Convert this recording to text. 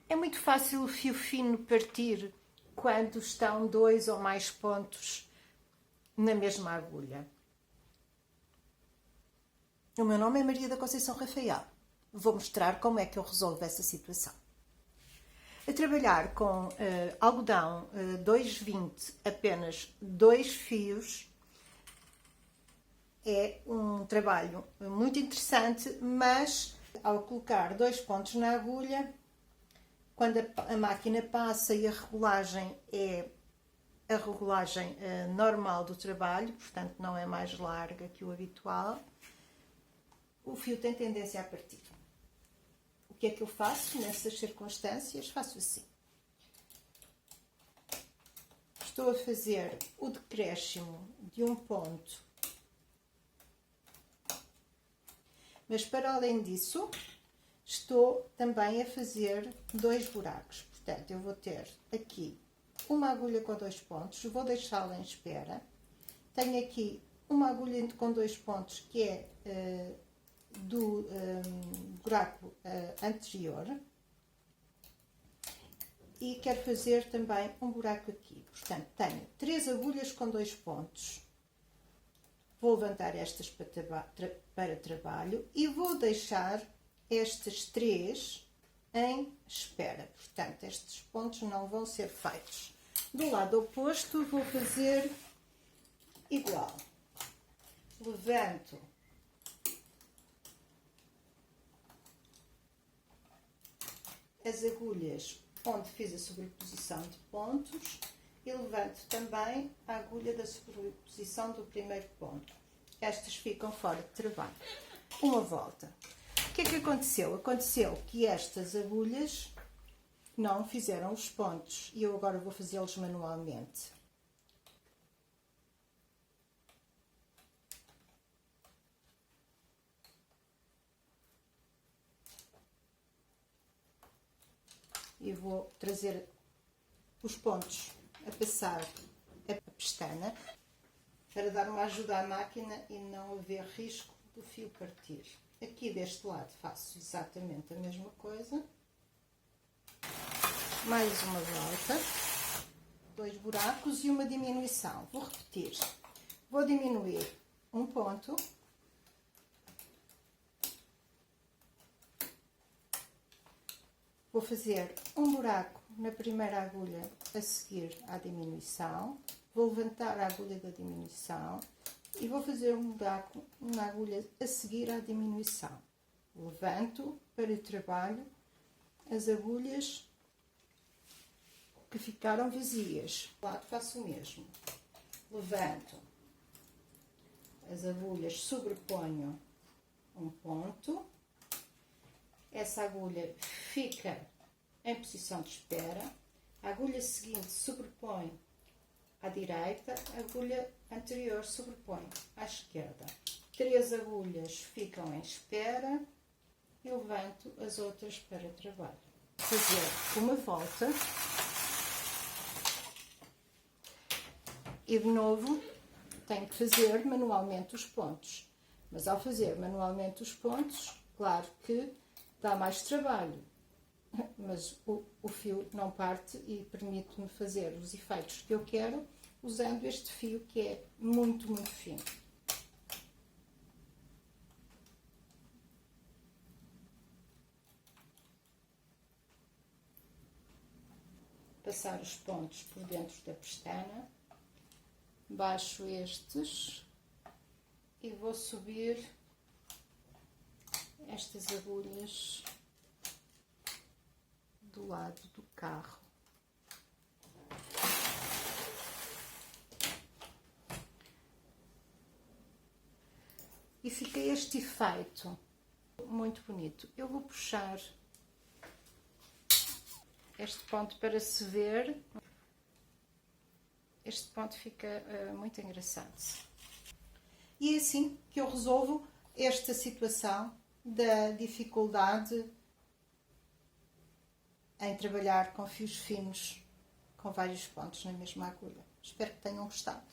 É muito fácil o fio fino partir quando estão 2 ou mais pontos na mesma agulha. O meu nome é Maria da Conceição Rafael. Vou mostrar como é que eu resolvo essa situação. A trabalhar com algodão 220, apenas 2 fios, é um trabalho muito interessante, mas ao colocar 2 pontos na agulha, quando a máquina passa e a regulagem é a regulagem normal do trabalho, portanto não é mais larga que o habitual, o fio tem tendência a partir. O que é que eu faço nessas circunstâncias? Faço assim. Estou a fazer o decréscimo de um ponto, mas para além disso, estou também a fazer 2 buracos. Portanto, eu vou ter aqui uma agulha com 2 pontos, vou deixá-la em espera. Tenho aqui uma agulha com 2 pontos que é do buraco anterior e quero fazer também um buraco aqui. Portanto, tenho 3 agulhas com 2 pontos. Vou levantar estas para trabalho e vou deixar estas 3 em espera. Portanto, estes pontos não vão ser feitos. Do lado oposto, vou fazer igual. Levanto as agulhas onde fiz a sobreposição de pontos e levanto também a agulha da sobreposição do primeiro ponto. Estas ficam fora de trabalho. Uma volta. O que é que aconteceu? Aconteceu que estas agulhas não fizeram os pontos e eu agora vou fazê-los manualmente. E vou trazer os pontos a passar a pestana para dar uma ajuda à máquina e não haver risco do fio partir. Aqui deste lado faço exatamente a mesma coisa. Mais uma volta, 2 buracos e uma diminuição. Vou repetir. Vou diminuir um ponto. Vou fazer um buraco na primeira agulha a seguir à diminuição. Vou levantar a agulha da diminuição e vou fazer um buraco na agulha a seguir à diminuição. Levanto para o trabalho as agulhas que ficaram vazias. Do lado faço o mesmo. Levanto as agulhas, sobreponho um ponto. Essa agulha fica em posição de espera. A agulha seguinte sobrepõe à direita, a agulha anterior sobrepõe à esquerda. 3 agulhas ficam em espera e levanto as outras para trabalho. Fazer uma volta e de novo tenho que fazer manualmente os pontos. Mas ao fazer manualmente os pontos, claro que dá mais trabalho, mas o fio não parte e permite-me fazer os efeitos que eu quero usando este fio que é muito, muito fino. Passar os pontos por dentro da pestana, baixo estes e vou subir estas agulhas do lado do carro. E fica este efeito muito bonito. Eu vou puxar este ponto para se ver. Este ponto fica muito engraçado. E é assim que eu resolvo esta situação da dificuldade em trabalhar com fios finos com vários pontos na mesma agulha. Espero que tenham gostado.